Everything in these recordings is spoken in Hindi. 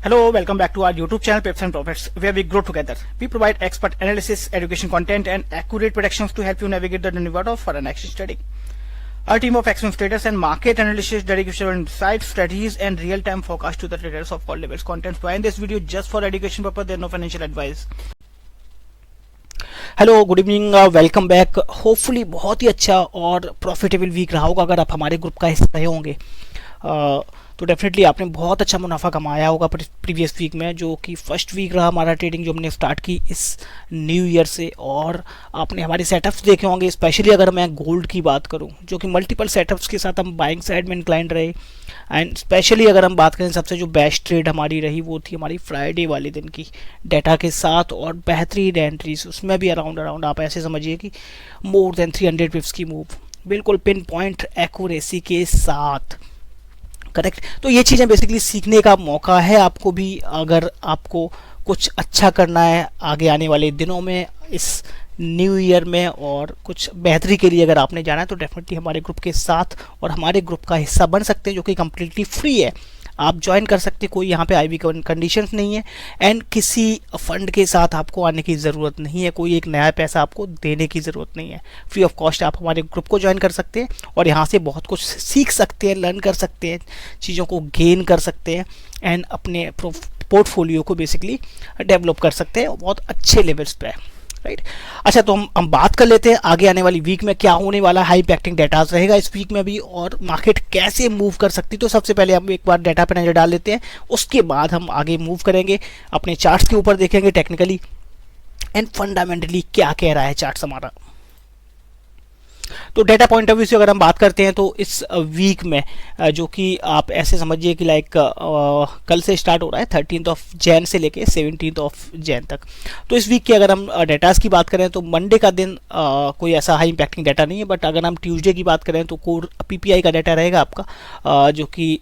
Hello, welcome back to our YouTube channel Pips and Profits, where we grow together. We provide expert analysis, education content, and accurate predictions to help you navigate the journey of foreign exchange trading. Our team of excellent traders and market analysts dedicated to insights, strategies, and real-time forecast to the traders of all levels. Content behind this video just for education purpose. There is no financial advice. Hello, good evening, welcome back. Hopefully बहुत ही अच्छा और प्रॉफिटेबल वीक रहा होगा अगर आप हमारे ग्रुप का हिस्सा रहे होंगे. तो डेफिनेटली आपने बहुत अच्छा मुनाफा कमाया होगा प्रीवियस वीक में, जो कि फर्स्ट वीक रहा हमारा ट्रेडिंग जो हमने स्टार्ट की इस न्यू ईयर से. और आपने हमारे सेटअप्स देखे होंगे, स्पेशली अगर मैं गोल्ड की बात करूं, जो कि मल्टीपल सेटअप्स के साथ हम बाइंग साइड में इंक्लाइंड रहे. एंड स्पेशली अगर हम बात करें, सबसे जो बेस्ट ट्रेड हमारी रही वो थी हमारी फ्राइडे वाले दिन की डाटा के साथ और बेहतरीन एंट्रीज. उसमें भी अराउंड आप ऐसे समझिए कि मोर देन 300 पिप्स की मूव, बिल्कुल पिन पॉइंट एक्यूरेसी के साथ. करेक्ट. तो ये चीज़ें बेसिकली सीखने का मौका है आपको भी, अगर आपको कुछ अच्छा करना है आगे आने वाले दिनों में इस न्यू ईयर में और कुछ बेहतरी के लिए अगर आपने जाना है तो डेफिनेटली हमारे ग्रुप के साथ और हमारे ग्रुप का हिस्सा बन सकते हैं, जो कि कम्प्लीटली फ्री है. आप ज्वाइन कर सकते हैं, कोई यहाँ पे आईवी कंडीशंस नहीं है एंड किसी फंड के साथ आपको आने की ज़रूरत नहीं है, कोई एक नया पैसा आपको देने की ज़रूरत नहीं है. फ्री ऑफ कॉस्ट आप हमारे ग्रुप को ज्वाइन कर सकते हैं और यहाँ से बहुत कुछ सीख सकते हैं, लर्न कर सकते हैं, चीज़ों को गेन कर सकते हैं एंड अपने पोर्टफोलियो को बेसिकली डेवलप कर सकते हैं बहुत अच्छे लेवल्स पे. राइट. अच्छा, तो हम बात कर लेते हैं आगे आने वाली वीक में क्या होने वाला. हाई इम्पैक्टिंग डेटाज रहेगा इस वीक में भी और मार्केट कैसे मूव कर सकती. तो सबसे पहले हम एक बार डाटा पे नजर डाल लेते हैं, उसके बाद हम आगे मूव करेंगे, अपने चार्ट्स के ऊपर देखेंगे टेक्निकली एंड फंडामेंटली क्या कह रहा है चार्ट्स हमारा. तो डेटा पॉइंट ऑफ व्यू से अगर हम बात करते हैं तो इस वीक में जो कि आप ऐसे समझिए कि लाइक कल से स्टार्ट हो रहा है 13 जैन से लेके 17 जैन तक. तो इस वीक के अगर हम डेटास की बात करें तो मंडे का दिन कोई ऐसा हाई इम्पैक्टिंग डाटा नहीं है, बट अगर हम ट्यूसडे की बात करें तो कोर पीपीआई का डाटा रहेगा आपका, जो कि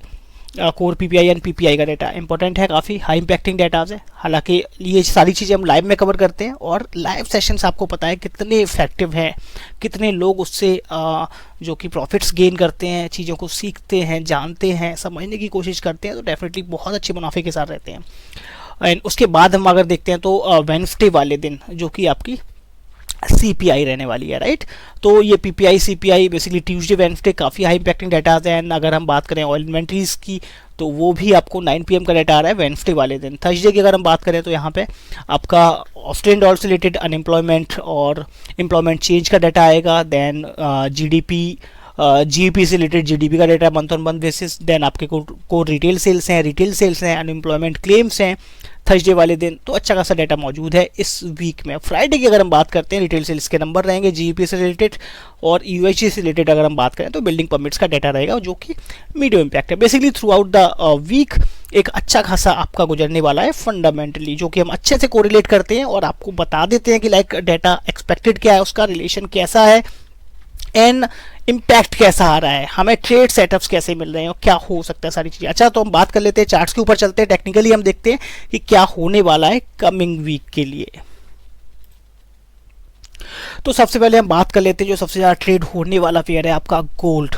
कोर पीपीआई एंड पीपीआई का डाटा इंपॉर्टेंट है, काफ़ी हाई इम्पैक्टिंग डाटाज है. हालांकि ये सारी चीज़ें हम लाइव में कवर करते हैं और लाइव सेशंस आपको पता है कितने इफेक्टिव हैं, कितने लोग उससे जो कि प्रॉफिट्स गेन करते हैं, चीज़ों को सीखते हैं, जानते हैं, समझने की कोशिश करते हैं, तो डेफिनेटली बहुत अच्छे मुनाफे के साथ रहते हैं. एंड उसके बाद हम अगर देखते हैं तो वेडनेसडे वाले दिन जो कि आपकी सीपीआई रहने वाली है. राइट. तो ये PPI CPI basically Tuesday Wednesday काफ़ी हाई इम्पैक्टिंग डाटा आते हैं. एंड अगर हम बात करें ऑयल इन्वेंट्रीज की तो वो भी आपको 9 PM का डाटा आ रहा है वेडनेसडे वाले दिन. थर्सडे की अगर हम बात करें तो यहाँ पे आपका ऑस्ट्रेलियन डॉलर से रिलेटेड अनएम्प्लॉयमेंट और एम्प्लॉयमेंट चेंज का डाटा आएगा. देन जीडीपी जीपी से रिलेटेड जीडीपी का data month on month basis. Then आपके को रिटेल सेल्स हैं, अनएम्प्लॉयमेंट क्लेम्स हैं थर्सडे वाले दिन. तो अच्छा खासा डाटा मौजूद है इस वीक में. फ्राइडे की अगर हम बात करते हैं रिटेल सेल्स के नंबर रहेंगे जीपी से रिलेटेड और यूएचसी से रिलेटेड अगर हम बात करें तो बिल्डिंग परमिट्स का डाटा रहेगा, जो कि मीडियम इम्पैक्ट है. Basically throughout the week एक अच्छा खासा आपका गुजरने वाला है फंडामेंटली, जो कि हम अच्छे से कोरिलेट करते हैं और आपको बता देते हैं कि लाइक डाटा एक्सपेक्टेड क्या है, उसका रिलेशन कैसा है एंड इम्पैक्ट कैसा आ रहा है, हमें ट्रेड सेटअप्स कैसे मिल रहे हैं और क्या हो सकता है सारी चीज़ें. अच्छा, तो हम बात कर लेते हैं चार्ट्स के ऊपर चलते हैं, टेक्निकली हम देखते हैं कि क्या होने वाला है कमिंग वीक के लिए. तो सबसे पहले हम बात कर लेते हैं जो सबसे ज़्यादा ट्रेड होने वाला पेयर है आपका गोल्ड.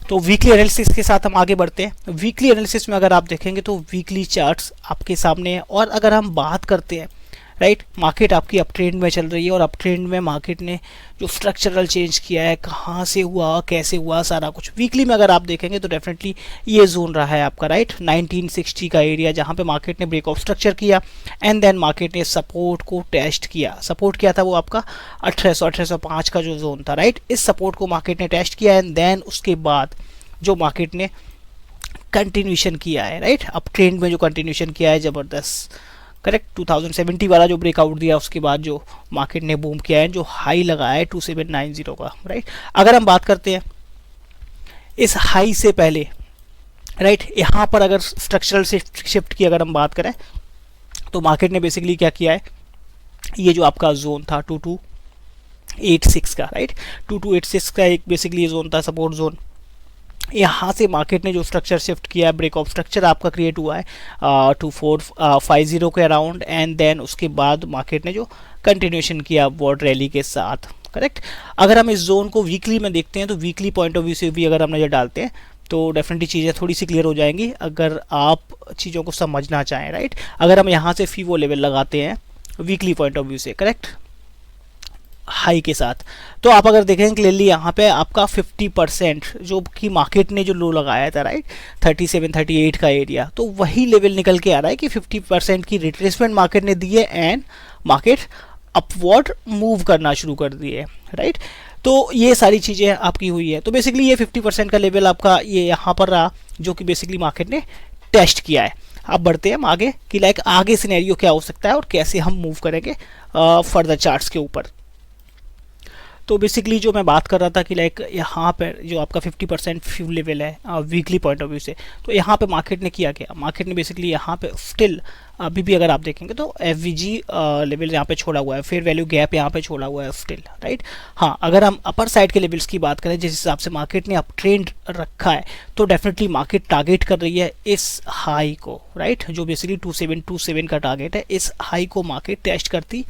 तो वीकली एनालिसिस के साथ हम आगे बढ़ते हैं. वीकली एनालिसिस में अगर आप देखेंगे तो वीकली चार्ट्स आपके सामने है और अगर हम बात करते हैं राइट, मार्केट आपकी अप ट्रेंड में चल रही है और अप ट्रेंड में मार्केट ने जो स्ट्रक्चरल चेंज किया है, कहाँ से हुआ, कैसे हुआ, सारा कुछ वीकली में अगर आप देखेंगे तो डेफिनेटली ये जोन रहा है आपका राइट 1960 का एरिया, जहाँ पे मार्केट ने ब्रेक ऑफ स्ट्रक्चर किया एंड देन मार्केट ने सपोर्ट को टेस्ट किया. सपोर्ट किया था वो आपका 1805 का जो जोन था. राइट. इस सपोर्ट को मार्केट ने टेस्ट किया एंड देन उसके बाद जो मार्केट ने कंटिन्यूशन किया है राइट, अप ट्रेंड में जो कंटिन्यूशन किया है ज़बरदस्त. करेक्ट. 2070 वाला जो ब्रेकआउट दिया उसके बाद जो मार्केट ने बूम किया है, जो हाई लगाया है 2790 का. राइट. अगर हम बात करते हैं इस हाई से पहले राइट, यहाँ पर अगर स्ट्रक्चरल शिफ्ट की अगर हम बात करें तो मार्केट ने बेसिकली क्या किया है, ये जो आपका जोन था 2286 का राइट, 2286 का एक बेसिकली जोन था सपोर्ट जोन. यहाँ से मार्केट ने जो स्ट्रक्चर शिफ्ट किया है, ब्रेक ऑफ स्ट्रक्चर आपका क्रिएट हुआ है 2450 के अराउंड एंड देन उसके बाद मार्केट ने जो कंटिन्यूशन किया वर्ड रैली के साथ. करेक्ट. अगर हम इस जोन को वीकली में देखते हैं तो वीकली पॉइंट ऑफ व्यू से भी अगर हम नज़र डालते हैं तो डेफिनेटली चीज़ें थोड़ी सी क्लियर हो जाएंगी अगर आप चीज़ों को समझना चाहें, राइट। अगर हम यहाँ से फीवो लेवल लगाते हैं वीकली पॉइंट ऑफ व्यू से, करेक्ट, हाई के साथ, तो आप अगर देखें क्लियरली यहाँ पे आपका 50% जो कि मार्केट ने जो लो लगाया था, राइट, 37-38 का एरिया, तो वही लेवल निकल के आ रहा है कि 50% की रिट्रेसमेंट मार्केट ने दी है एंड मार्केट अपवर्ड मूव करना शुरू कर दिए, राइट। तो ये सारी चीज़ें आपकी हुई है। तो बेसिकली ये 50% का लेवल आपका ये यहाँ पर रहा जो कि बेसिकली मार्केट ने टेस्ट किया है। अब बढ़ते हैं हम आगे कि लाइक आगे सिनेरियो क्या हो सकता है और कैसे हम मूव करेंगे फर्दर चार्ट्स के ऊपर। तो बेसिकली जो मैं बात कर रहा था कि लाइक यहाँ पर जो आपका 50% फ्यू लेवल है वीकली पॉइंट ऑफ व्यू से, तो यहाँ पे मार्केट ने किया क्या, मार्केट ने बेसिकली यहाँ पे स्टिल अभी भी अगर आप देखेंगे तो FVG लेवल यहाँ पे छोड़ा हुआ है, फेयर वैल्यू गैप यहाँ पे छोड़ा हुआ है स्टिल, राइट। हाँ, अगर हम अपर साइड के लेवल्स की बात करें जिस हिसाब से मार्केट ने अप ट्रेंड रखा है, तो डेफिनेटली मार्केट टारगेट कर रही है इस हाई को, राइट, जो बेसिकली 2727 का टारगेट है, इस हाई को मार्केट टेस्ट करती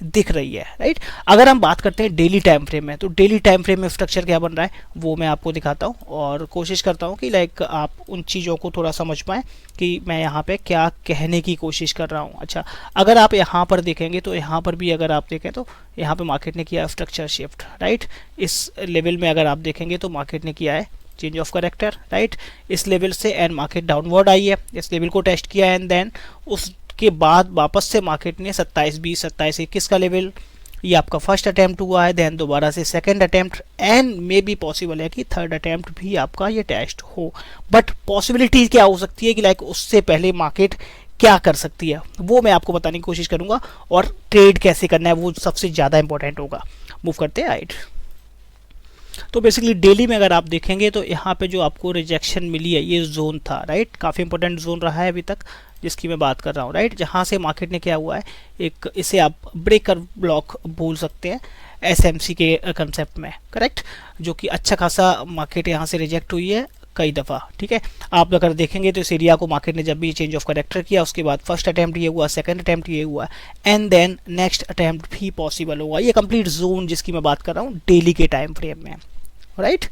दिख रही है, राइट। अगर हम बात करते हैं डेली टाइम फ्रेम में, तो डेली टाइम फ्रेम में स्ट्रक्चर क्या बन रहा है वो मैं आपको दिखाता हूँ और कोशिश करता हूँ कि लाइक आप उन चीज़ों को थोड़ा समझ पाएँ कि मैं यहाँ पे क्या कहने की कोशिश कर रहा हूँ। अच्छा, अगर आप यहाँ पर देखेंगे तो यहाँ पर भी अगर आप देखें तो यहाँ पे मार्केट ने किया स्ट्रक्चर शिफ्ट, राइट। इस लेवल में अगर आप देखेंगे तो मार्केट ने किया है चेंज ऑफ करेक्टर, राइट, इस लेवल से, एंड मार्केट डाउनवर्ड आई है, इस लेवल को टेस्ट किया एंड देन उस के बाद वापस से मार्केट ने 27-20 27-21 का लेवल, ये आपका फर्स्ट अटैम्प्ट हुआ है, देन दोबारा से second attempt and may be possible है कि थर्ड अटैम्प्ट भी आपका ये टेस्ट हो। बट पॉसिबिलिटी क्या हो सकती है कि लाइक उससे पहले मार्केट क्या कर सकती है वो मैं आपको बताने की कोशिश करूंगा, और ट्रेड कैसे करना है वो सबसे ज़्यादा इंपॉर्टेंट होगा। मूव करते हैं राइट। तो बेसिकली डेली में अगर आप देखेंगे तो यहाँ पे जो आपको रिजेक्शन मिली है ये जोन था, राइट, काफ़ी इंपॉर्टेंट जोन रहा है अभी तक जिसकी मैं बात कर रहा हूँ, राइट, जहाँ से मार्केट ने क्या हुआ है, एक इसे आप ब्रेकर ब्लॉक बोल सकते हैं SMC के कंसेप्ट में, करेक्ट, जो कि अच्छा खासा मार्केट यहाँ से रिजेक्ट हुई है कई दफ़ा, ठीक है। आप अगर देखेंगे तो इस एरिया को मार्केट ने जब भी चेंज ऑफ करेक्टर किया उसके बाद फर्स्ट अटैम्प्ट ये हुआ, सेकंड अटैम्प्ट ये हुआ एंड देन नेक्स्ट अटैम्प्ट भी पॉसिबल होगा। ये कंप्लीट जोन जिसकी मैं बात कर रहा हूँ डेली के टाइम फ्रेम में, राइट।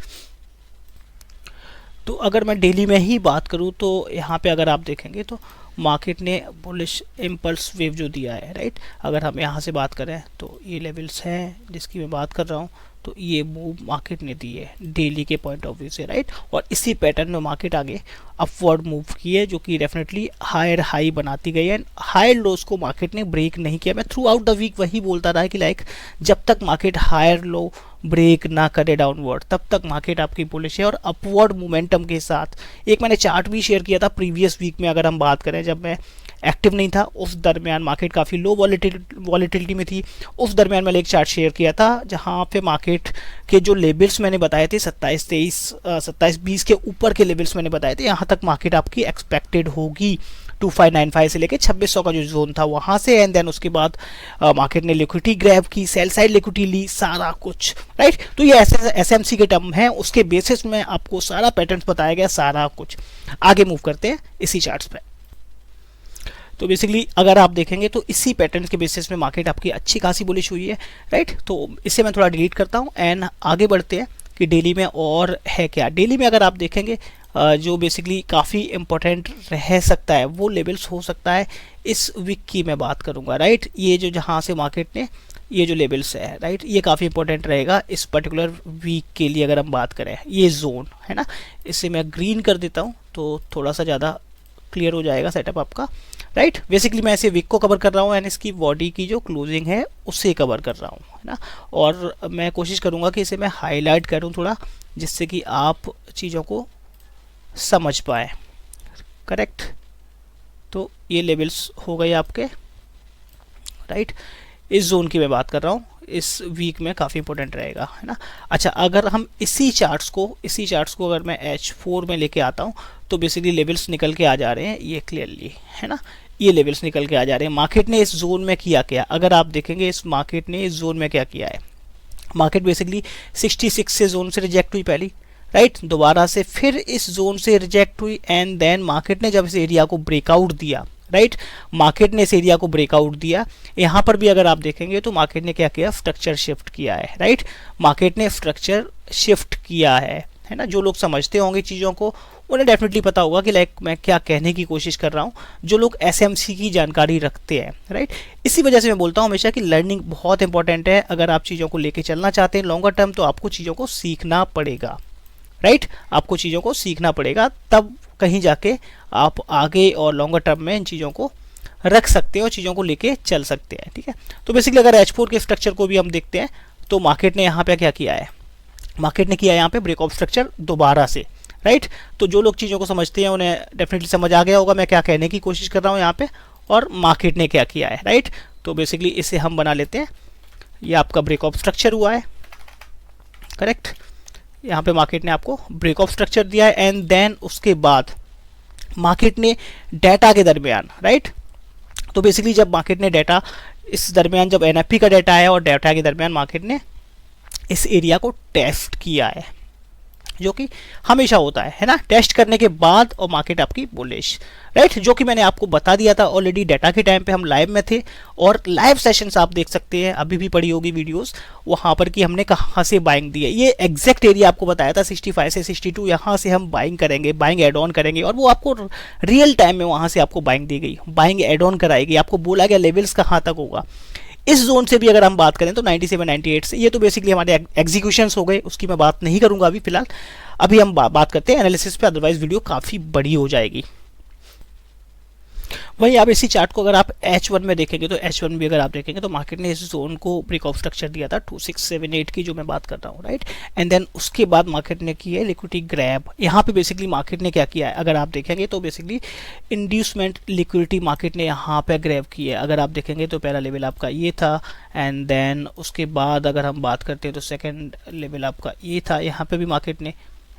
तो अगर मैं डेली में ही बात करूँ तो यहाँ पे अगर आप देखेंगे तो मार्केट ने बुलिश इम्पल्स वेव जो दिया है, राइट, अगर हम यहाँ से बात करें तो ये लेवल्स हैं जिसकी मैं बात कर रहा हूँ, तो ये मूव मार्केट ने दी है डेली के पॉइंट ऑफ व्यू से, राइट, और इसी पैटर्न में मार्केट आगे अपवर्ड मूव की है जो कि डेफिनेटली हायर हाई बनाती गई है। हायर लोस को मार्केट ने ब्रेक नहीं किया। मैं थ्रू आउट द वीक वही बोलता रहा कि लाइक जब तक मार्केट हायर लो ब्रेक ना करे डाउनवर्ड तब तक मार्केट आपकी बुलिश है और अपवर्ड मोमेंटम के साथ। एक मैंने चार्ट भी शेयर किया था प्रीवियस वीक में, अगर हम बात करें जब मैं एक्टिव नहीं था उस दरमियान मार्केट काफ़ी लो वॉलेटिलिटी में थी, उस दरमियान मैंने एक चार्ट शेयर किया था जहां पे मार्केट के जो लेवल्स मैंने बताए थे 27-20 के ऊपर के लेवल्स मैंने बताए थे, यहाँ तक मार्केट आपकी एक्सपेक्टेड होगी 2595 से लेके 2600 का जो जोन था वहां से, एंड देन उसके बाद मार्केट ने लिक्विडिटी ग्रैब की, सेल साइड लिक्विडिटी ली, सारा कुछ, राइट। तो ये SMC के टर्म है, उसके बेसिस में आपको सारा पैटर्न्स बताया गया, सारा कुछ। आगे मूव करते हैं इसी चार्ट्स पे। तो बेसिकली अगर आप देखेंगे तो इसी पैटर्न के बेसिस में मार्केट आपकी अच्छी खासी बुलिश हुई है, राइट। तो इसे मैं थोड़ा डिलीट करता हूँ एंड आगे बढ़ते हैं कि डेली में और है क्या। डेली में अगर आप देखेंगे जो बेसिकली काफ़ी इंपॉर्टेंट रह सकता है वो लेवल्स हो सकता है, इस वीक की मैं बात करूँगा, राइट। ये जो जहाँ से मार्केट ने ये जो लेवल्स है, राइट, ये काफ़ी इंपॉर्टेंट रहेगा इस पर्टिकुलर वीक के लिए। अगर हम बात करें ये जोन है ना, इसे मैं ग्रीन कर देता हूँ तो थोड़ा सा ज़्यादा क्लियर हो जाएगा सेटअप आपका, राइट। बेसिकली मैं ऐसे वीक को कवर कर रहा हूँ एंड इसकी बॉडी की जो क्लोजिंग है उससे कवर कर रहा हूँ, है ना। और मैं कोशिश करूँगा कि इसे मैं हाईलाइट करूँ थोड़ा, जिससे कि आप चीज़ों को समझ पाए, करेक्ट। तो ये लेवल्स हो गए आपके, राइट। इस जोन की मैं बात कर रहा हूँ, इस वीक में काफ़ी इंपॉर्टेंट रहेगा, है ना। अच्छा, अगर हम इसी चार्ट्स को अगर मैं H4 में लेके आता हूँ तो बेसिकली लेवल्स निकल के आ जा रहे हैं ये क्लियरली, है ना, ये लेवल्स निकल के आ जा रहे हैं। मार्केट ने इस जोन में किया क्या, अगर आप देखेंगे इस मार्केट ने इस जोन में क्या किया है, मार्केट बेसिकली 66 से जोन से रिजेक्ट हुई पहली, राइट, दोबारा से फिर इस जोन से रिजेक्ट हुई एंड देन मार्केट ने जब इस एरिया को ब्रेकआउट दिया, राइट, मार्केट ने इस एरिया को ब्रेकआउट दिया। यहाँ पर भी अगर आप देखेंगे तो मार्केट ने क्या किया, स्ट्रक्चर शिफ्ट किया है, राइट, मार्केट ने स्ट्रक्चर शिफ्ट किया है, है ना। जो लोग समझते होंगे चीज़ों को उन्हें डेफिनेटली पता होगा कि लाइक मैं क्या कहने की कोशिश कर रहा हूँ, जो लोग एसएमसी की जानकारी रखते हैं, राइट। इसी वजह से मैं बोलता हूँ हमेशा कि लर्निंग बहुत इंपॉर्टेंट है। अगर आप चीज़ों को लेके चलना चाहते हैं लॉन्गर टर्म, तो आपको चीज़ों को सीखना पड़ेगा, राइट। आपको चीज़ों को सीखना पड़ेगा, तब कहीं जाके आप आगे और लॉन्गर टर्म में इन चीज़ों को रख सकते हैं और चीज़ों को लेके चल सकते हैं, ठीक है। तो बेसिकली अगर H4 के स्ट्रक्चर को भी हम देखते हैं तो मार्केट ने यहाँ पे क्या किया है, मार्केट ने किया यहाँ पे ब्रेक ऑफ स्ट्रक्चर दोबारा से, राइट। तो जो लोग चीज़ों को समझते हैं उन्हें डेफिनेटली समझ आ गया होगा मैं क्या कहने की कोशिश कर रहा हूँ यहाँ पे, और मार्केट ने क्या किया है, राइट। तो बेसिकली इसे हम बना लेते हैं, ये आपका ब्रेक ऑफ स्ट्रक्चर हुआ है, करेक्ट। यहाँ पे मार्केट ने आपको ब्रेक ऑफ स्ट्रक्चर दिया है एंड देन उसके बाद मार्केट ने डाटा के दरमियान, राइट। तो बेसिकली जब मार्केट ने डाटा इस दरमियान, जब एनएफपी का डाटा आया और डाटा के दरमियान मार्केट ने इस एरिया को टेस्ट किया है, जो कि हमेशा होता है ना, टेस्ट करने के बाद और मार्केट आपकी बुलिश, राइट। जो कि मैंने आपको बता दिया था ऑलरेडी, डाटा के टाइम पे हम लाइव में थे और लाइव सेशंस आप देख सकते हैं, अभी भी पड़ी होगी वीडियोस वहाँ पर कि हमने कहाँ से बाइंग दी है। ये एग्जैक्ट एरिया आपको बताया था 65 से 62, यहाँ से हम बाइंग करेंगे, बाइंग एड ऑन करेंगे, और वो आपको रियल टाइम में वहाँ से आपको बाइंग दी गई, बाइंग एड ऑन कराएगी, आपको बोला गया लेवल्स कहाँ तक होगा। इस जोन से भी अगर हम बात करें तो 97 98 से, ये तो बेसिकली हमारे एग्जीक्यूशंस हो गए, उसकी मैं बात नहीं करूंगा अभी फिलहाल। अभी हम बात करते हैं एनालिसिस पे, अदरवाइज वीडियो काफ़ी बड़ी हो जाएगी। वहीं आप इसी चार्ट को अगर आप H1 में देखेंगे तो H1 भी अगर आप देखेंगे तो मार्केट ने इस जोन को ब्रेक ऑफ स्ट्रक्चर दिया था 2678 की, जो मैं बात कर रहा हूँ, राइट। एंड देन उसके बाद मार्केट ने की है लिक्विडिटी ग्रैब। यहाँ पे बेसिकली मार्केट ने क्या किया है, अगर आप देखेंगे तो बेसिकली इंड्यूसमेंट लिक्विडिटी मार्केट ने यहाँ पे ग्रैब की है। अगर आप देखेंगे तो पहला लेवल आपका ये था एंड देन उसके बाद अगर हम बात करते हैं तो सेकेंड लेवल आपका ये था, यहाँ पे भी मार्केट ने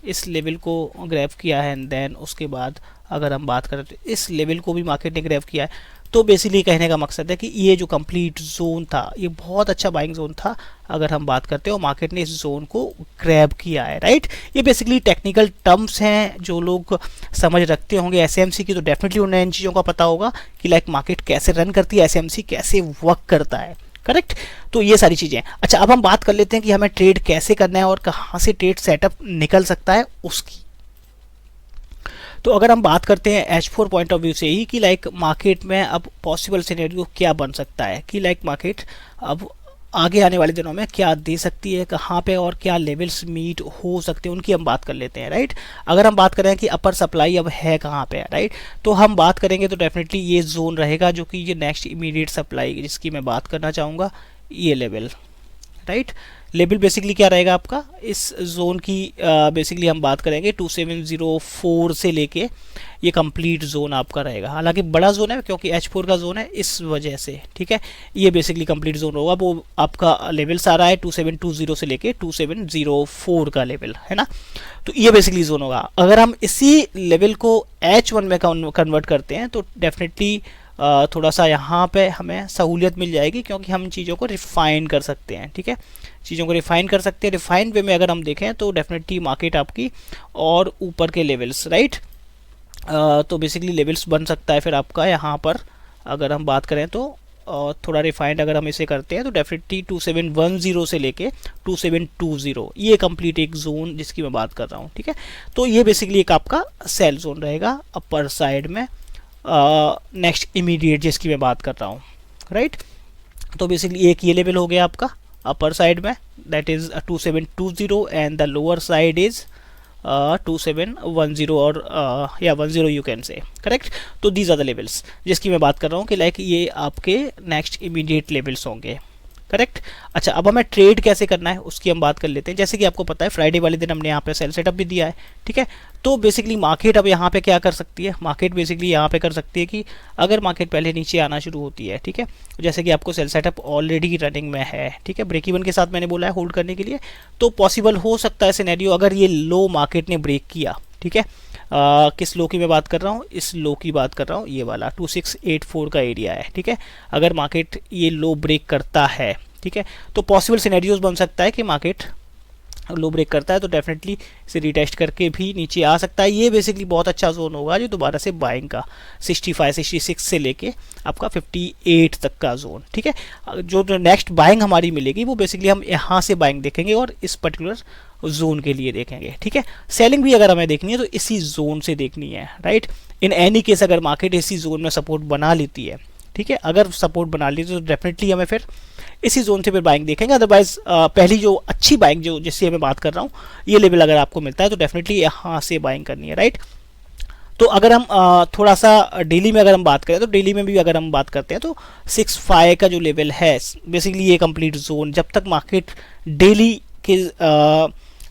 इस लेवल को ग्रैब किया है एंड देन उसके बाद अगर हम बात करें तो इस लेवल को भी मार्केट ने ग्रैब किया है। तो बेसिकली कहने का मकसद है कि ये जो कंप्लीट जोन था ये बहुत अच्छा बाइंग जोन था अगर हम बात करते हो, मार्केट ने इस जोन को ग्रैब किया है, राइट। ये बेसिकली टेक्निकल टर्म्स हैं, जो लोग समझ रखते होंगे एसएमसी की तो डेफिनेटली उन्हें इन चीज़ों का पता होगा कि लाइक मार्केट कैसे रन करती है, एसएमसी कैसे वर्क करता है, करेक्ट। तो ये सारी चीज़ें। अच्छा, अब हम बात कर लेते हैं कि हमें ट्रेड कैसे करना है और कहाँ से ट्रेड सेटअप निकल सकता है उसकी। तो अगर हम बात करते हैं H4 पॉइंट ऑफ व्यू से ही कि लाइक मार्केट में अब पॉसिबल सिनेरियो क्या बन सकता है, कि लाइक मार्केट अब आगे आने वाले दिनों में क्या दे सकती है, कहाँ पे और क्या लेवल्स मीट हो सकते हैं, उनकी हम बात कर लेते हैं, राइट। अगर हम बात करें कि अपर सप्लाई अब है कहाँ पे, राइट, तो हम बात करेंगे तो डेफिनेटली ये जोन रहेगा जो कि ये नेक्स्ट इमीडिएट सप्लाई जिसकी मैं बात करना चाहूँगा, ये लेवल, राइट। लेवल बेसिकली क्या रहेगा आपका इस जोन की, बेसिकली हम बात करेंगे 2704 से लेके ये कंप्लीट जोन आपका रहेगा। हालांकि बड़ा जोन है क्योंकि H4 का जोन है, इस वजह से, ठीक है। ये बेसिकली कंप्लीट जोन होगा, वो आपका लेवल सारा है 2720 से लेके 2704 का लेवल, है ना। तो ये बेसिकली जोन होगा। अगर हम इसी लेवल को H1 में कन्वर्ट करते हैं तो डेफिनेटली थोड़ा सा यहाँ पे हमें सहूलियत मिल जाएगी, क्योंकि हम चीज़ों को रिफाइन कर सकते हैं, ठीक है। चीज़ों को रिफाइन कर सकते हैं। रिफाइन वे में अगर हम देखें तो डेफिनेटली मार्केट आपकी और ऊपर के लेवल्स, राइट, तो बेसिकली लेवल्स बन सकता है फिर आपका यहाँ पर। अगर हम बात करें तो थोड़ा रिफाइंड अगर हम इसे करते हैं तो डेफिनेटली 2710 से लेके 2720 ये कंप्लीट एक जोन जिसकी मैं बात कर रहा हूँ, ठीक है। तो ये बेसिकली एक आपका सेल जोन रहेगा अपर साइड में, नेक्स्ट इमीडिएट जिसकी मैं बात कर रहा हूँ, राइट। तो बेसिकली एक ये लेवल हो गया आपका अपर साइड में, that is 2720 and the lower side is 2710 और या 10 यू कैन से, करेक्ट। तो दीज आर द लेवल्स जिसकी मैं बात कर रहा हूँ कि लाइक ये आपके नेक्स्ट इमीडिएट लेवल्स होंगे, करेक्ट। अच्छा, अब हमें ट्रेड कैसे करना है उसकी हम बात कर लेते हैं। जैसे कि आपको पता है फ्राइडे वाले दिन हमने यहाँ पे सेल सेटअप भी दिया है, ठीक है। तो बेसिकली मार्केट अब यहाँ पे क्या कर सकती है, मार्केट बेसिकली यहाँ पे कर सकती है कि अगर मार्केट पहले नीचे आना शुरू होती है, ठीक है, जैसे कि आपको सेल सेटअप ऑलरेडी रनिंग में है, ठीक है, ब्रेक इवन के साथ मैंने बोला है होल्ड करने के लिए, तो पॉसिबल हो सकता है सिनेरियो अगर ये लो मार्केट ने ब्रेक किया, ठीक है। किस लो की मैं बात कर रहा हूँ, इस लो की बात कर रहा हूँ, ये वाला 2684 का एरिया है, ठीक है। अगर मार्केट ये लो ब्रेक करता है, ठीक है, तो पॉसिबल सिनेरियोज बन सकता है कि मार्केट लो ब्रेक करता है तो डेफिनेटली इसे रीटेस्ट करके भी नीचे आ सकता है। ये बेसिकली बहुत अच्छा जोन होगा जो दोबारा से बाइंग का 65 66 से लेके आपका 58 तक का जोन, ठीक है। जो नेक्स्ट बाइंग हमारी मिलेगी वो बेसिकली हम यहाँ से बाइंग देखेंगे और इस पर्टिकुलर जोन के लिए देखेंगे, ठीक है। सेलिंग भी अगर हमें देखनी है तो इसी जोन से देखनी है, राइट। इन एनी केस अगर मार्केट इसी जोन में सपोर्ट बना लेती है, ठीक है, अगर सपोर्ट बना ली तो डेफिनेटली हमें फिर इसी जोन से फिर बाइंग देखेंगे। अदरवाइज पहली जो अच्छी बाइंग जो जिससे मैं बात कर रहा हूँ, ये लेवल अगर आपको मिलता है तो डेफिनेटली यहाँ से बाइंग करनी है, राइट। तो अगर हम थोड़ा सा डेली में अगर हम बात करें तो डेली में भी अगर हम बात करते हैं तो 6.5 का जो लेवल है बेसिकली ये कंप्लीट जोन, जब तक मार्केट डेली के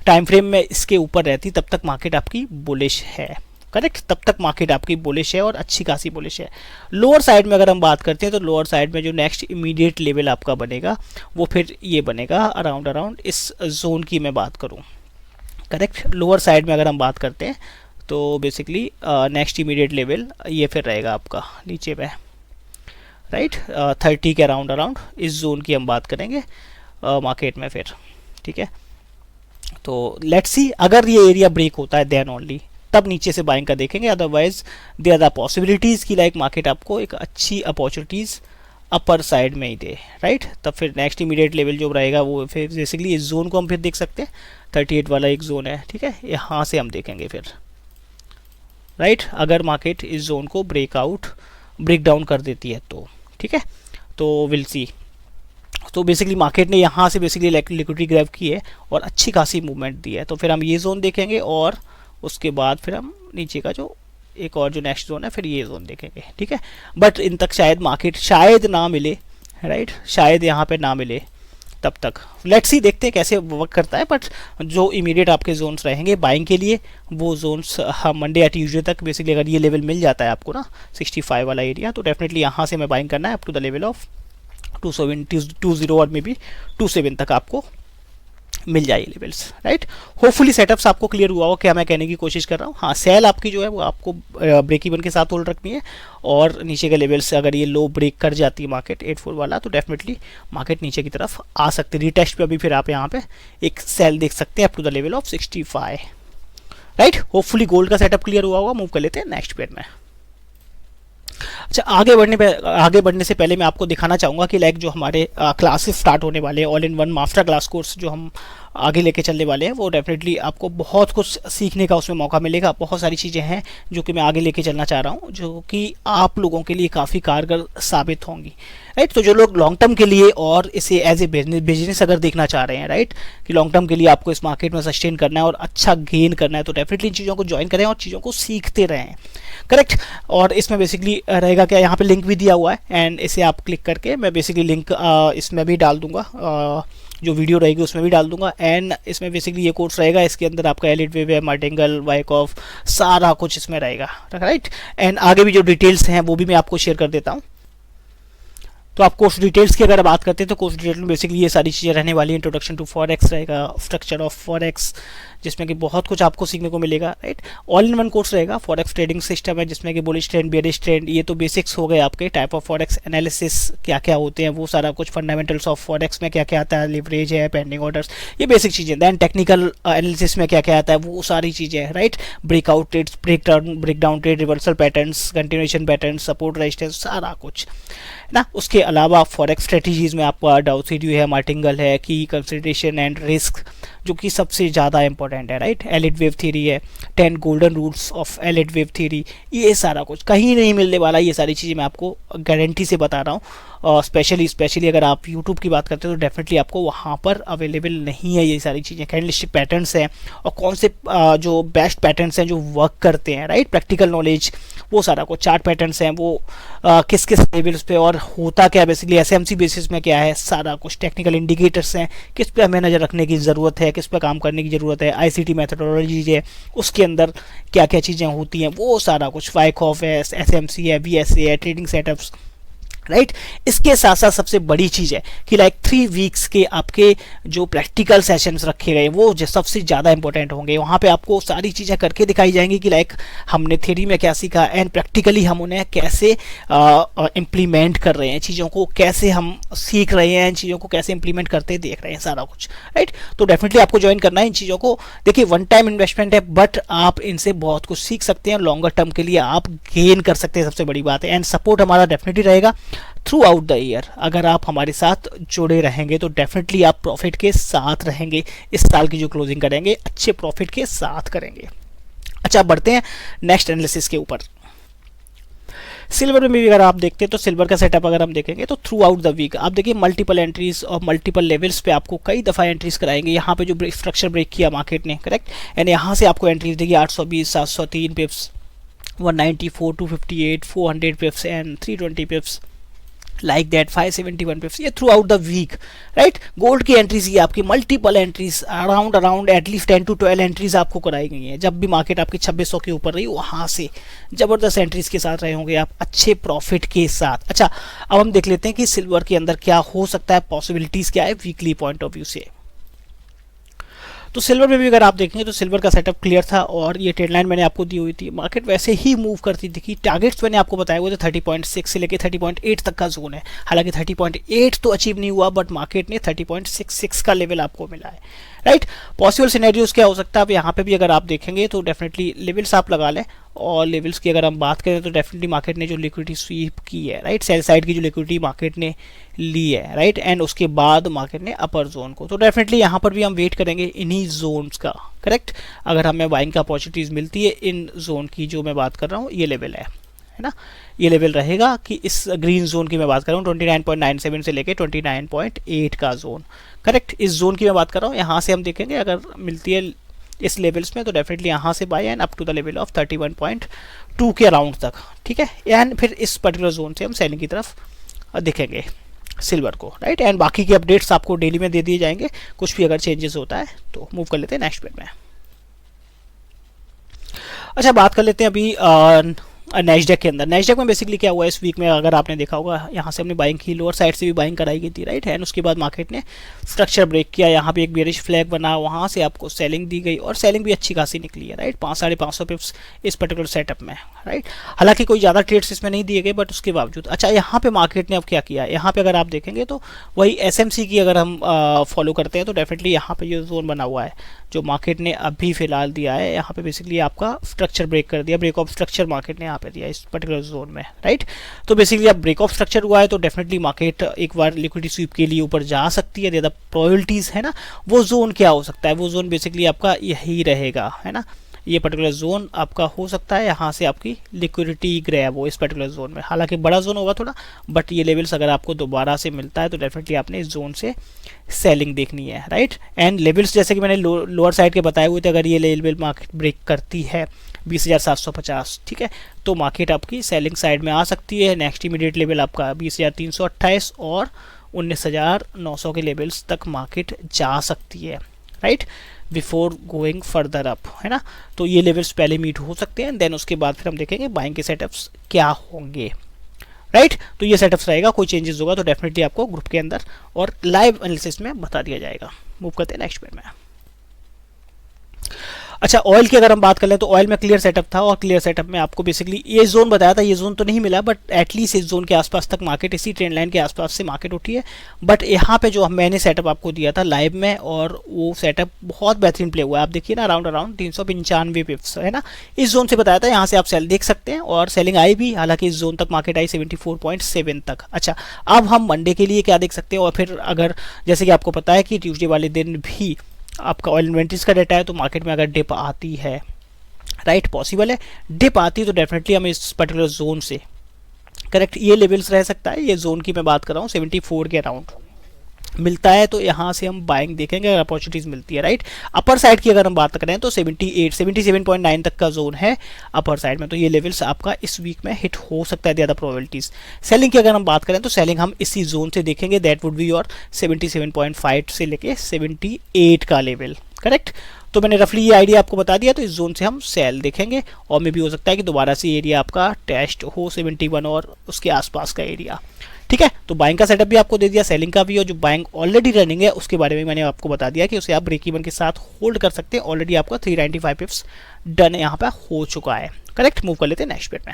टाइम फ्रेम में इसके ऊपर रहती तब तक मार्केट आपकी बुलिश है, करेक्ट। तब तक मार्केट आपकी बुलिश है और अच्छी खासी बुलिश है। लोअर साइड में अगर हम बात करते हैं तो लोअर साइड में जो नेक्स्ट इमीडिएट लेवल आपका बनेगा वो फिर ये बनेगा अराउंड इस जोन की मैं बात करूं, करेक्ट। लोअर साइड में अगर हम बात करते हैं तो बेसिकली नेक्स्ट इमीडिएट लेवल ये फिर रहेगा आपका नीचे में, राइट। 30 के अराउंड इस जोन की हम बात करेंगे मार्केट में फिर, ठीक है। तो लेट्स सी अगर ये एरिया ब्रेक होता है देन ओनली तब नीचे से बाइंग का देखेंगे। अदरवाइज देयर आर पॉसिबिलिटीज़ की लाइक मार्केट आपको एक अच्छी अपॉर्चुनिटीज़ अपर साइड में ही दे, राइट। तब फिर नेक्स्ट इमीडिएट लेवल जो रहेगा वो फिर बेसिकली इस जोन को हम फिर देख सकते हैं, 38 वाला एक जोन है, ठीक है। यहाँ से हम देखेंगे फिर, राइट। अगर मार्केट इस जोन को ब्रेक डाउन कर देती है तो, ठीक है। तो विल सी। तो बेसिकली मार्केट ने यहाँ से बेसिकली लिक्विडिटी ग्रैब की है और अच्छी खासी मूवमेंट दी है, तो फिर हम ये जोन देखेंगे और उसके बाद फिर हम नीचे का जो एक और जो नेक्स्ट जोन है फिर ये जोन देखेंगे, ठीक है। बट इन तक शायद मार्केट शायद ना मिले, राइट, शायद यहाँ पे ना मिले तब तक लेट्स सी, देखते हैं कैसे वर्क करता है। बट जो इमीडिएट आपके जोन्स रहेंगे बाइंग के लिए वो जोन्स हम मंडे या ट्यूजडे तक बेसिकली अगर ये लेवल मिल जाता है आपको ना 65 वाला एरिया, तो डेफिनेटली यहाँ से हमें बाइंग करना है up to the level of 20 और मे बी 27 तक आपको मिल जाए लेवल्स, राइट। होपफुली सेटअप्स आपको क्लियर हुआ हो क्या मैं कहने की कोशिश कर रहा हूँ। हाँ, सेल आपकी जो है वो आपको ब्रेक इवन के साथ होल्ड रखनी है और नीचे के लेवल से अगर ये लो ब्रेक कर जाती है मार्केट 84 वाला तो डेफिनेटली मार्केट नीचे की तरफ आ सकती है। रीटेस्ट पे अभी फिर आप यहाँ पे एक सेल देख सकते हैं up to the level of 65, right. Hopefully gold का सेटअप क्लियर हुआ होगा। मूव कर लेते हैं नेक्स्ट पेयर में। अच्छा, आगे बढ़ने से पहले मैं आपको दिखाना चाहूँगा कि लाइक जो हमारे क्लासेस स्टार्ट होने वाले हैं all in one master class course जो हम आगे लेके चलने वाले हैं वो डेफिनेटली आपको बहुत कुछ सीखने का उसमें मौका मिलेगा। बहुत सारी चीज़ें हैं जो कि मैं आगे लेके चलना चाह रहा हूँ जो कि आप लोगों के लिए काफ़ी कारगर साबित होंगी, राइट। तो जो लोग लॉन्ग टर्म के लिए और इसे एज ए बिजनेस अगर देखना चाह रहे हैं, राइट, कि लॉन्ग टर्म के लिए आपको इस मार्केट में सस्टेन करना है और अच्छा गेन करना है तो डेफिनेटली इन चीज़ों को ज्वाइन करें और चीज़ों को सीखते रहें, करेक्ट। और इसमें बेसिकली रहेगा क्या, यहाँ पे लिंक भी दिया हुआ है एंड इसे आप क्लिक करके मैं बेसिकली लिंक इसमें भी डाल दूंगा, जो वीडियो रहेगी उसमें भी डाल दूंगा। एंड इसमें बेसिकली ये कोर्स रहेगा, इसके अंदर आपका एलिट वेव है, मार्टिंगल, वाइकॉफ, सारा कुछ इसमें रहेगा, राइट। एंड आगे भी जो डिटेल्स हैं वो भी मैं आपको शेयर कर देता हूँ। तो आप कोर्स डिटेल्स की अगर बात करते हैं तो कोर्स डिटेल में बेसिकली ये सारी चीज़ें रहने वाली हैं। इंट्रोडक्शन टू फॉरेक्स रहेगा, स्ट्रक्चर ऑफ फॉरेक्स जिसमें कि बहुत कुछ आपको सीखने को मिलेगा, right. All in one course रहेगा। फॉरेक्स ट्रेडिंग सिस्टम है जिसमें कि बुलिश ट्रेंड, बेयरिश ट्रेंड, ये तो बेसिक्स हो गए आपके। टाइप ऑफ फॉरेक्स एनालिसिस क्या क्या होते हैं वो सारा कुछ, फंडामेंटल्स ऑफ फॉरेक्स में क्या क्या आता है, लिवरेज है, पेंडिंग ऑर्डर्स, ये बेसिक चीज़ें। दैन टेक्निकल एनालिसिस में क्या क्या आता है वो सारी चीज़ें, right. Breakout trades, breakdown trade, reversal patterns, continuation patterns, support resistance, सारा कुछ ना। उसके अलावा फॉरेक्स स्ट्रेटजीज में आपका डाउसीड्यू है, मार्टिंगल है, की कंसिडरेशन एंड रिस्क जो कि सबसे ज़्यादा इंपॉर्टेंट है, राइट। एलिट वेव थ्योरी है, 10 golden rules of elite wave theory, ये सारा कुछ कहीं नहीं मिलने वाला। ये सारी चीज़ें मैं आपको गारंटी से बता रहा हूँ। स्पेशली अगर आप यूट्यूब की बात करते हैं तो डेफिनेटली आपको वहाँ पर अवेलेबल नहीं है ये सारी चीज़ें। कैंडलस्टिक पैटर्न्स हैं और कौन से जो बेस्ट पैटर्न्स हैं जो वर्क करते हैं, राइट। प्रैक्टिकल नॉलेज, वो सारा कुछ, चार्ट पैटर्न्स हैं वो किस किस लेवल्स पे और होता क्या बेसिकली एसएमसी बेसिस में क्या है, सारा कुछ। टेक्निकल इंडिकेटर्स हैं, किस पे हमें नज़र रखने की ज़रूरत है, किस पे काम करने की ज़रूरत है। आईसीटी मैथडोलॉजी है, उसके अंदर क्या क्या चीज़ें होती हैं वो सारा कुछ। वाइकॉफ है, एसएमसी है, वीएसए है, ट्रेडिंग सेटअप्स, राइट इसके साथ साथ सबसे बड़ी चीज़ है कि लाइक 3 वीक्स के आपके जो प्रैक्टिकल सेशंस रखे गए वो जो सबसे ज़्यादा इंपॉर्टेंट होंगे। वहाँ पे आपको सारी चीज़ें करके दिखाई जाएंगी कि लाइक हमने थ्योरी में क्या सीखा एंड प्रैक्टिकली हम उन्हें कैसे इम्प्लीमेंट कर रहे हैं, चीज़ों को कैसे हम सीख रहे हैं, इन चीज़ों को कैसे इंप्लीमेंट करते देख रहे हैं सारा कुछ। राइट तो डेफिनेटली आपको ज्वाइन करना है इन चीज़ों को। देखिए वन टाइम इन्वेस्टमेंट है बट आप इनसे बहुत कुछ सीख सकते हैं, लॉन्गर टर्म के लिए आप गेन कर सकते हैं, सबसे बड़ी बात है। एंड सपोर्ट हमारा डेफिनेटली रहेगा थ्रू आउट द ईयर। अगर आप हमारे साथ जुड़े रहेंगे तो डेफिनेटली आप प्रॉफिट के साथ रहेंगे, इस साल की जो क्लोजिंग करेंगे अच्छे प्रॉफिट के साथ करेंगे। अच्छा बढ़ते हैं नेक्स्ट एनालिसिस के ऊपर। सिल्वर में भी अगर आप देखते हैं तो सिल्वर का सेटअप अगर हम देखेंगे तो थ्रू आउट द वीक आप देखिए मल्टीपल एंट्रीज और मल्टीपल लेवल्स पे आपको कई दफ़ा एंट्रीज कराएंगे। यहाँ पे जो स्ट्रक्चर ब्रेक किया मार्केट ने, करेक्ट, एंड यहाँ से आपको एंट्रीज देगी 820, 703 pips, 194, 258, 400 pips and 320 pips, like that 571 pips, ये throughout the week. Right gold की एंट्रीज ये आपकी multiple entries around at least 10 to 12 entries आपको कराई गई हैं। जब भी मार्केट आपकी 2600 के ऊपर रही वहाँ से ज़बरदस्त एंट्रीज के साथ रहे होंगे आप अच्छे प्रॉफिट के साथ। अच्छा अब हम देख लेते हैं कि सिल्वर के अंदर क्या हो सकता है, पॉसिबिलिटीज़ क्या है वीकली पॉइंट ऑफ व्यू से। तो सिल्वर में भी अगर आप देखेंगे तो सिल्वर का सेटअप क्लियर था और ये ट्रेड लाइन मैंने आपको दी हुई थी, मार्केट वैसे ही मूव करती थी। टारगेट्स मैंने आपको बताया हुए थे 30.6 से लेके 30.8 तक का जोन है। हालांकि 30.8 तो अचीव नहीं हुआ बट मार्केट ने 30.66 का लेवल आपको मिला है। राइट पॉसिबल सिनेरियोज क्या हो सकता है, अब यहाँ पे भी अगर आप देखेंगे तो डेफिनेटली लेवल्स आप लगा लें। और लेवल्स की अगर हम बात करें तो डेफिनेटली मार्केट ने जो लिक्विडिटी स्वीप की है, राइट सेल साइड की जो लिक्विडिटी मार्केट ने ली है, राइट, एंड उसके बाद मार्केट ने अपर जोन को, तो डेफिनेटली यहाँ पर भी हम वेट करेंगे इन्हीं जोन्स का। करेक्ट अगर हमें बाइंग का अपॉर्चुनिटीज मिलती है इन जोन की, जो मैं बात कर रहा हूँ ये लेवल है ना, ये लेवल रहेगा कि इस ग्रीन जोन की मैं बात कर रहा हूँ 29.97 से लेके 29.8 का जोन। करेक्ट इस जोन की मैं बात कर रहा हूँ, यहाँ से हम देखेंगे अगर मिलती है इस लेवल्स में तो डेफिनेटली यहाँ से buy and up to the level of 31.2 के अराउंड तक। ठीक है एंड फिर इस पर्टिकुलर जोन से हम सेलिंग की तरफ देखेंगे सिल्वर को। राइट एंड बाकी की अपडेट्स आपको डेली में दे दिए जाएंगे, कुछ भी अगर चेंजेस होता है तो मूव कर लेते हैं नेक्स्ट पेज में। अच्छा बात कर लेते हैं अभी नैस्डैक के अंदर। नैस्डैक में बेसिकली क्या हुआ इस वीक में, अगर आपने देखा होगा यहाँ से हमने बाइंग की, लोअर साइड से भी बाइंग कराई गई थी, राइट, एंड उसके बाद मार्केट ने स्ट्रक्चर ब्रेक किया, यहाँ पे एक बेरिश फ्लैग बना, वहाँ से आपको सेलिंग दी गई और सेलिंग भी अच्छी खासी निकली है। राइट 500-550 पिप्स इस पर्टिकुलर सेटअप में। राइट हालांकि कोई ज़्यादा ट्रेड्स इसमें नहीं दिए गए बट उसके बावजूद। अच्छा यहाँ पे मार्केट ने अब क्या किया, यहाँ पे अगर आप देखेंगे तो वही SMC की अगर हम फॉलो करते हैं तो डेफिनेटली यहाँ पे जो जोन बना हुआ है जो मार्केट ने अभी फिलहाल दिया है, यहाँ पे बेसिकली आपका स्ट्रक्चर ब्रेक कर दिया, ब्रेक ऑफ स्ट्रक्चर मार्केट ने यहाँ पे दिया इस पर्टिकुलर जोन में। राइट तो बेसिकली अब ब्रेक ऑफ स्ट्रक्चर हुआ है तो डेफिनेटली मार्केट एक बार लिक्विडिटी स्वीप के लिए ऊपर जा सकती है। ज़्यादा प्रोबेबिलिटीज़ है ना, वो जोन क्या हो सकता है, वो जोन बेसिकली आपका यही रहेगा, है ना, ये पर्टिकुलर जोन आपका हो सकता है, यहाँ से आपकी लिक्विडिटी ग्रैब हो इस पर्टिकुलर जोन में। हालांकि बड़ा जोन होगा थोड़ा बट ये लेवल्स अगर आपको दोबारा से मिलता है तो डेफिनेटली आपने इस जोन से सेलिंग देखनी है। राइट एंड लेवल्स जैसे कि मैंने लोअर साइड के बताए हुए थे, अगर ये लेवल मार्केट ब्रेक करती है 20,750, ठीक है, तो मार्केट आपकी सेलिंग साइड में आ सकती है। नेक्स्ट इमीडिएट लेवल आपका 20,328 और 19,900 के लेवल्स तक मार्केट जा सकती है। Right before going further up, है ना, तो ये लेवल्स पहले मीट हो सकते हैं देन उसके बाद फिर हम देखेंगे बाइंग के सेटअप्स क्या होंगे। राइट तो ये सेटअप्स रहेगा, कोई चेंजेस होगा तो डेफिनेटली आपको ग्रुप के अंदर और लाइव एनालिसिस में बता दिया जाएगा। मूव करते हैं नेक्स्ट पेज में। अच्छा ऑयल की अगर हम बात कर लें तो ऑयल में क्लियर सेटअप था और क्लियर सेटअप में आपको बेसिकली ये जोन बताया था, ये जोन तो नहीं मिला बट एटलीस्ट इस जोन के आसपास तक मार्केट, इसी ट्रेंड लाइन के आसपास से मार्केट उठी है। बट यहाँ पे जो मैंने सेटअप आपको दिया था लाइव में और वो सेटअप बहुत बेहतरीन प्ले हुआ है। आप देखिए ना अराउंड 395 पिप्स, है ना, इस जोन से बताया था, यहाँ से आप सेल देख सकते हैं और सेलिंग आई भी, हालांकि इस जोन तक मार्केट आई 74.7 तक। अच्छा अब हम मंडे के लिए क्या देख सकते हैं, और फिर अगर जैसे कि आपको पता है कि ट्यूसडे वाले दिन भी आपका ऑयल इन्वेंट्रीज का डेटा है तो मार्केट में अगर डिप आती है, राइट पॉसिबल है डिप आती है तो डेफिनेटली हम इस पर्टिकुलर जोन से, करेक्ट, ये लेवल्स रह सकता है, ये जोन की मैं बात कर रहा हूँ 74 के अराउंड मिलता है तो यहाँ से हम बाइंग देखेंगे अगर अपॉर्चुनिटीज मिलती है। राइट अपर साइड की अगर हम बात करें तो 77.9 तक का जोन है अपर साइड में, तो ये लेवल्स आपका इस वीक में हिट हो सकता है ज़्यादा प्रोबेबिलिटीज। सेलिंग की अगर हम बात करें तो सेलिंग हम इसी जोन से देखेंगे, दैट वुड बी योर 77.5 से लेके 78 का लेवल। करेक्ट तो मैंने रफली ये आइडिया आपको बता दिया, तो इस जोन से हम सेल देखेंगे और मे भी हो सकता है कि दोबारा से एरिया आपका टेस्ट हो 71 और उसके आसपास का एरिया। ठीक है, तो बाइंग का सेटअप भी आपको दे दिया, सेलिंग का भी, और जो बाइंग ऑलरेडी रनिंग है उसके बारे में मैंने आपको बता दिया कि उसे आप ब्रेक इवन के साथ होल्ड कर सकते हैं। ऑलरेडी आपका 395 पिप्स डन यहाँ पे हो चुका है। करेक्ट, मूव कर लेते हैं नेक्स्ट पेज में।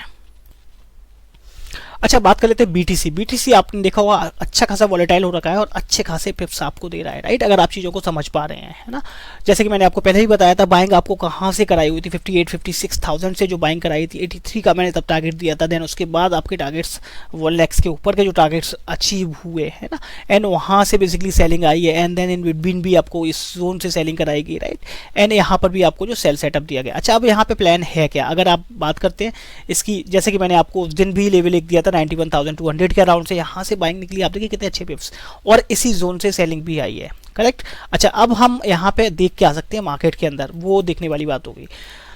अच्छा, बात कर लेते हैं बीटीसी। बीटीसी आपने देखा होगा अच्छा खासा वॉलेटाइल हो रखा है और अच्छे खासे पिप्स आपको दे रहा है, राइट, अगर आप चीज़ों को समझ पा रहे हैं, है ना। जैसे कि मैंने आपको पहले ही बताया था, बाइंग आपको कहाँ से कराई हुई थी, 56,000 से जो बाइंग कराई थी, 83 का मैंने तब टारगेट दिया था। देन उसके बाद आपके टारगेट्स 1 लाख के ऊपर के जो टारगेट्स अचीव हुए, है ना, एंड वहाँ से बेसिकली सेलिंग आई है, एंड देन इन बिटवीन भी आपको इस जोन से सेलिंग कराएगी, राइट, एंड यहाँ पर भी आपको जो सेल सेटअप दिया गया। अच्छा, अब यहाँ पे प्लान है क्या, अगर आप बात करते हैं इसकी, जैसे कि मैंने आपको उस दिन भी लेवल एक दिया था 91,200 के अराउंड से, यहाँ से बाइंग निकली, आप देखिए कितने अच्छे पिप्स, और इसी जोन से सेलिंग भी आई है। करेक्ट। अच्छा, अब हम यहाँ पे देख के आ सकते हैं मार्केट के अंदर, वो देखने वाली बात होगी।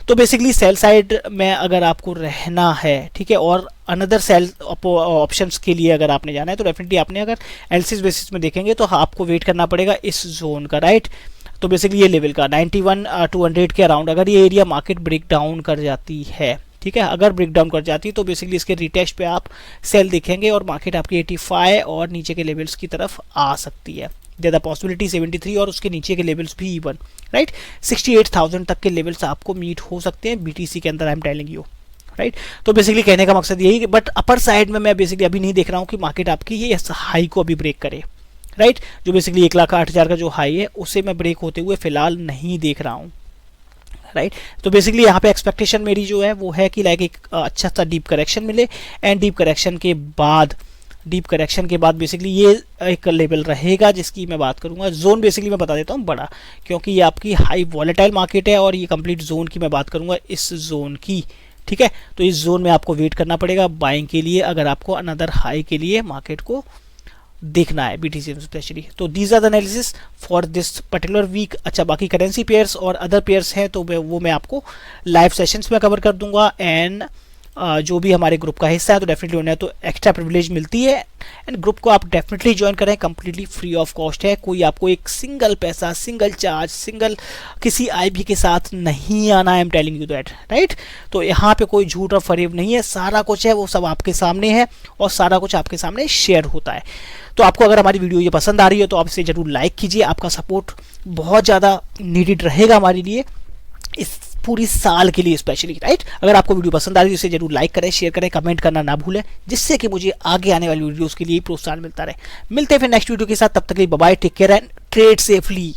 तो बेसिकली सेल साइड में अगर आपको रहना है, ठीक है, और अनदर सेल ऑप्शंस के लिए अगर आपने जाना है, तो डेफिनेटली आपने अगर एलसीएस बेसिस में देखेंगे तो आपको वेट करना पड़ेगा इस जोन का, राइट। तो बेसिकली ये लेवल का 91,200 के अराउंड अगर ये एरिया मार्केट ब्रेक डाउन कर जाती है, ठीक है, अगर ब्रेक डाउन कर जाती है तो बेसिकली इसके रिटेस्ट पे आप सेल देखेंगे और मार्केट आपकी 85 और नीचे के लेवल्स की तरफ आ सकती है। ज़्यादा पॉसिबिलिटी 73 और उसके नीचे के लेवल्स भी इवन, राइट, 68,000 तक के लेवल्स आपको मीट हो सकते हैं बीटीसी के अंदर, I am telling you, right. तो बेसिकली कहने का मकसद यही, बट अपर साइड में मैं बेसिकली अभी नहीं देख रहा हूँ कि मार्केट आपकी ये हाई को अभी ब्रेक करे, राइट, जो बेसिकली 1,08,000 का जो हाई है उसे मैं ब्रेक होते हुए फिलहाल नहीं देख रहा हूँ, राइट। तो बेसिकली यहाँ पे एक्सपेक्टेशन मेरी जो है वो है कि लाइक एक अच्छा सा डीप करेक्शन मिले, एंड डीप करेक्शन के बाद बेसिकली ये एक लेवल रहेगा जिसकी मैं बात करूँगा। जोन बेसिकली मैं बता देता हूँ बड़ा, क्योंकि ये आपकी हाई वॉलेटाइल मार्केट है, और ये कंप्लीट जोन की मैं बात करूँगा, इस जोन की, ठीक है। तो इस जोन में आपको वेट करना पड़ेगा बाइंग के लिए, अगर आपको अनदर हाई के लिए मार्केट को देखना है बीटीसी स्पेशली। तो these are the analysis for this particular week. अच्छा, बाकी करेंसी पेयर्स और अदर पेयर्स हैं तो वो मैं आपको लाइव सेशंस में कवर कर दूंगा, एंड जो भी हमारे ग्रुप का हिस्सा है तो डेफिनेटली उन्हें तो एक्स्ट्रा प्रिविलेज मिलती है, एंड ग्रुप को आप डेफिनेटली ज्वाइन करें, कंप्लीटली फ्री ऑफ कॉस्ट है। कोई आपको एक सिंगल पैसा, सिंगल चार्ज, सिंगल किसी आईबी के साथ नहीं आना, I am telling you that, right. तो यहाँ पे कोई झूठ और फरेब नहीं है, सारा कुछ है वो सब आपके सामने है, और सारा कुछ आपके सामने शेयर होता है। तो आपको अगर हमारी वीडियो ये पसंद आ रही है तो आप इसे जरूर लाइक कीजिए, आपका सपोर्ट बहुत ज़्यादा नीडेड रहेगा हमारे लिए इस पूरी साल के लिए स्पेशली, राइट। अगर आपको वीडियो पसंद आ रही है तो इसे जरूर लाइक करें, शेयर करें, कमेंट करना ना भूलें, जिससे कि मुझे आगे आने वाली वीडियोस के लिए प्रोत्साहन मिलता रहे। मिलते हैं फिर नेक्स्ट वीडियो के साथ, तब तक के लिए bye bye, take care and trade safely.